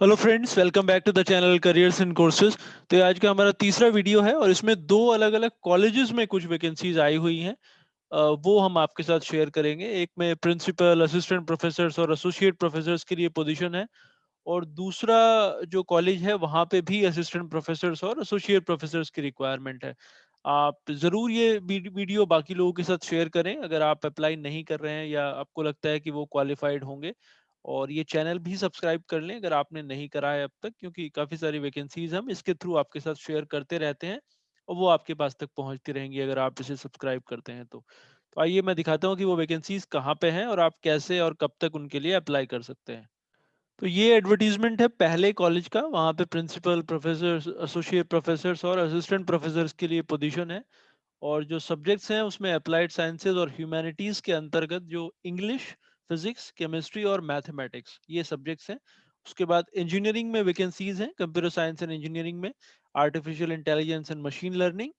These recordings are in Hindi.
Hello friends, welcome back to the channel careers and courses. तो ये आज का हमारा तीसरा वीडियो है और इसमें दो अलग अलग कॉलेजेस में कुछ वैकेंसीज आई हुई हैं। वो हम आपके साथ शेयर करेंगे। एक में प्रिंसिपल, असिस्टेंट प्रोफेसर्स और एसोसिएट प्रोफेसर्स के लिए पोजीशन है, और दूसरा जो कॉलेज है वहाँ पे भी असिस्टेंट प्रोफेसर्स और एसोसिएट प्रोफेसर्स की रिक्वायरमेंट है। आप ज़रूर ये वीडियो बाकी लोगों के साथ शेयर करें अगर आप अप्लाई नहीं कर रहे हैं या आपको लगता है कि वो क्वालिफाइड होंगे। और ये चैनल भी सब्सक्राइब कर लें अगर आपने नहीं करा है अब तक, क्योंकि काफ़ी सारी वैकेंसीज हम इसके थ्रू आपके साथ शेयर करते रहते हैं और वो आपके पास तक पहुंचती रहेंगी अगर आप इसे सब्सक्राइब करते हैं तो आइए मैं दिखाता हूँ कि वो वैकेंसीज कहाँ पे हैं और आप कैसे और कब तक उनके लिए अप्लाई कर सकते हैं। तो ये एडवर्टीजमेंट है पहले कॉलेज का। वहाँ पे प्रिंसिपल, प्रोफेसर, एसोसिएट प्रोफेसर्स और असिस्टेंट प्रोफेसर्स के लिए पोजीशन है। और जो सब्जेक्ट्स हैं उसमें अप्लाइड साइंसेज और ह्यूमैनिटीज के अंतर्गत जो इंग्लिश, फिजिक्स, केमिस्ट्री और मैथमेटिक्स ये सब्जेक्ट्स हैं। उसके बाद इंजीनियरिंग में वैकेंसीज हैं, कंप्यूटर साइंस एंड इंजीनियरिंग में artificial intelligence and machine learning.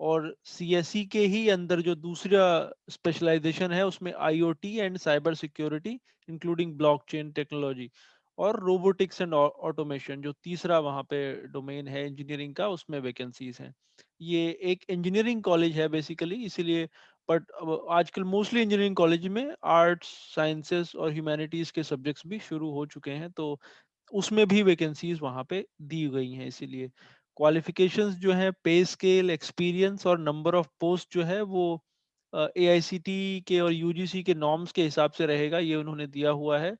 और सीएसई के ही अंदर जो दूसरा स्पेशलाइजेशन है उसमें IoT and cyber security including blockchain technology और रोबोटिक्स एंड ऑटोमेशन, जो तीसरा वहाँ पे डोमेन है इंजीनियरिंग का, उसमें वैकेंसीज हैं। ये एक इंजीनियरिंग कॉलेज है बेसिकली, इसीलिए। बट आजकल मोस्टली इंजीनियरिंग कॉलेज में आर्ट्स, साइंसेस और ह्यूमैनिटीज के सब्जेक्ट्स भी शुरू हो चुके हैं, तो उसमें भी वैकेंसीज वहाँ पे दी गई हैं। इसीलिए क्वालिफिकेशंस जो है, पे स्केल, एक्सपीरियंस और नंबर ऑफ पोस्ट जो है वो एआईसीटी के और यूजीसी के नॉर्म्स के हिसाब से रहेगा, ये उन्होंने दिया हुआ है।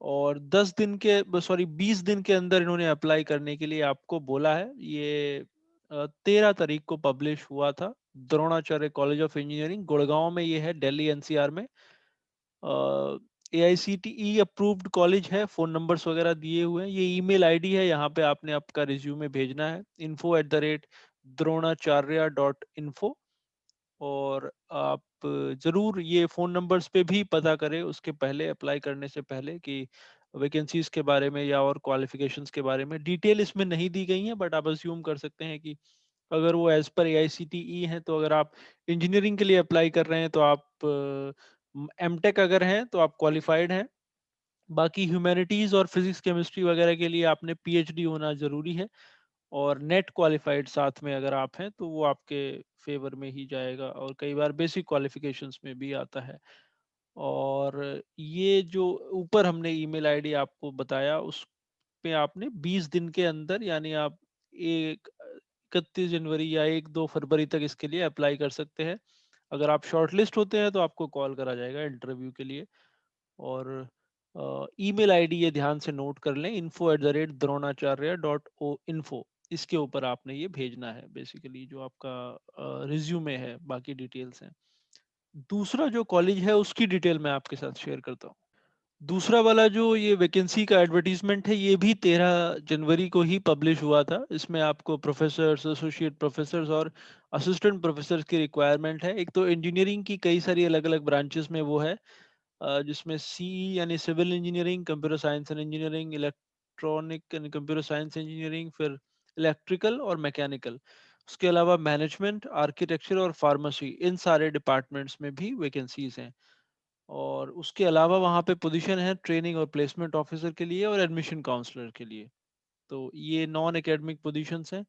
और 20 दिन के अंदर इन्होंने अप्लाई करने के लिए आपको बोला है। ये 13 तारीख को पब्लिश हुआ था। Dronacharya college of engineering Gurgaon में ये है, दिल्ली एनसीआर में। एआईसीटीई अप्रूव्ड कॉलेज है, फोन नंबर्स वगैरह दिए हुए हैं। ये ईमेल आईडी है, यहाँ पे आपने आपका रिज्यूमे भेजना है info@dronacharya.info। और आप ज़रूर ये फ़ोन नंबर्स पे भी पता करें उसके पहले, अप्लाई करने से पहले, कि वैकेंसीज़ के बारे में या और क्वालिफ़िकेशंस के बारे में। डिटेल इसमें नहीं दी गई हैं, बट आप अज़्यूम कर सकते हैं कि अगर वो एज़ पर एआईसीटीई हैं तो अगर आप इंजीनियरिंग के लिए अप्लाई कर रहे हैं तो आप एमटेक अगर हैं तो आप क्वालिफ़ाइड हैं। बाकी ह्यूमैनिटीज़ और फिज़िक्स, केमिस्ट्री वगैरह के लिए आपने पीएचडी होना ज़रूरी है। और नेट क्वालिफाइड साथ में अगर आप हैं तो वो आपके फेवर में ही जाएगा, और कई बार बेसिक क्वालिफिकेशंस में भी आता है। और ये जो ऊपर हमने ईमेल आईडी आपको बताया उस पे आपने 20 दिन के अंदर, यानी आप एक 31 जनवरी या 1-2 फरवरी तक इसके लिए अप्लाई कर सकते हैं। अगर आप शॉर्टलिस्ट होते हैं तो आपको कॉल करा जाएगा इंटरव्यू के लिए। और ईमेल आईडी ये ध्यान से नोट कर लें, info@dronacharya.info। इसके ऊपर आपने ये भेजना है बेसिकली, जो आपका रिज्यूमे है, बाकी डिटेल्स हैं। दूसरा जो कॉलेज है उसकी डिटेल मैं आपके साथ शेयर करता हूँ। दूसरा वाला जो ये वैकेंसी का एडवर्टीजमेंट है ये भी 13 जनवरी को ही पब्लिश हुआ था। इसमें आपको प्रोफेसर्स, एसोसिएट प्रोफेसर्स और असिस्टेंट प्रोफेसर्स की रिक्वायरमेंट है। एक तो इंजीनियरिंग की कई सारी अलग अलग ब्रांचेस में वो है, जिसमें सीई यानी civil engineering, computer science and engineering, electronic and computer science engineering, फिर इलेक्ट्रिकल और मैकेनिकल। उसके अलावा मैनेजमेंट, आर्किटेक्चर और फार्मेसी, इन सारे डिपार्टमेंट्स में भी वैकेंसीज हैं। और उसके अलावा वहाँ पे पोजीशन है ट्रेनिंग और प्लेसमेंट ऑफिसर के लिए और एडमिशन काउंसलर के लिए। तो ये नॉन एकेडमिक पोजीशंस हैं।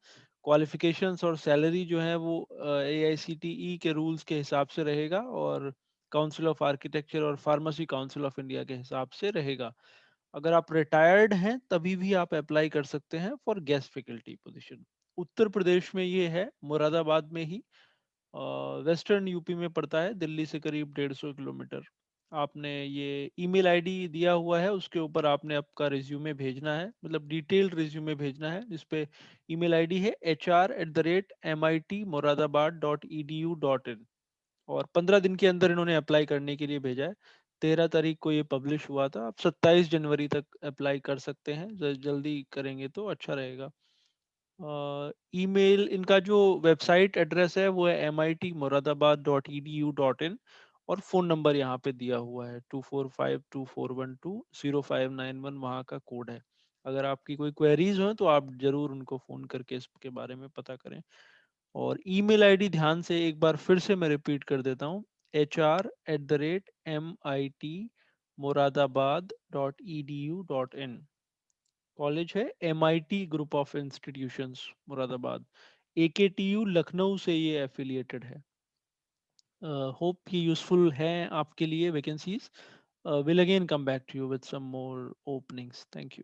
क्वालिफिकेशंस और सैलरी जो है वो एआईसीटीई के रूल्स के हिसाब से रहेगा, और काउंसिल ऑफ आर्किटेक्चर और फार्मेसी काउंसिल ऑफ इंडिया के हिसाब से रहेगा। अगर आप रिटायर्ड हैं तभी भी आप अप्लाई कर सकते हैं for guest faculty position. Uttar Pradesh में ये है, मुरादाबाद में ही। वेस्टर्न यूपी में पड़ता है, दिल्ली से करीब 150 किलोमीटर। आपने ये ईमेल आईडी दिया हुआ है, उसके ऊपर आपने आपका रिज्यूमे भेजना है, मतलब डिटेल्ड रिज्यूमे भेजना है, जिसपे ईमेल आईडी है hr@mitmoradabad.edu.in। और 15 दिन के अंदर इन्होंने अप्लाई करने के लिए भेजा है। 13 तारीख को ये पब्लिश हुआ था। आप 27 जनवरी तक अप्लाई कर सकते हैं, जल्दी करेंगे तो अच्छा रहेगा। ईमेल, इनका जो वेबसाइट एड्रेस है वो है mit moradabad.edu.in। और फ़ोन नंबर यहाँ पे दिया हुआ है 245241205991, वहाँ का कोड है। अगर आपकी कोई क्वेरीज हो तो आप ज़रूर उनको फ़ोन करके इसके बारे में पता करें। और ईमेल आईडी ध्यान से एक बार फिर से मैं रिपीट कर देता हूँ, HR@MIT moradabad.edu.in। कॉलेज है MIT group of institutions Moradabad. AKTU Lucknow से ये एफिलिएटेड है। होप ये यूजफुल है आपके लिए vacancies. We'll again come back to you with some more openings. Thank you.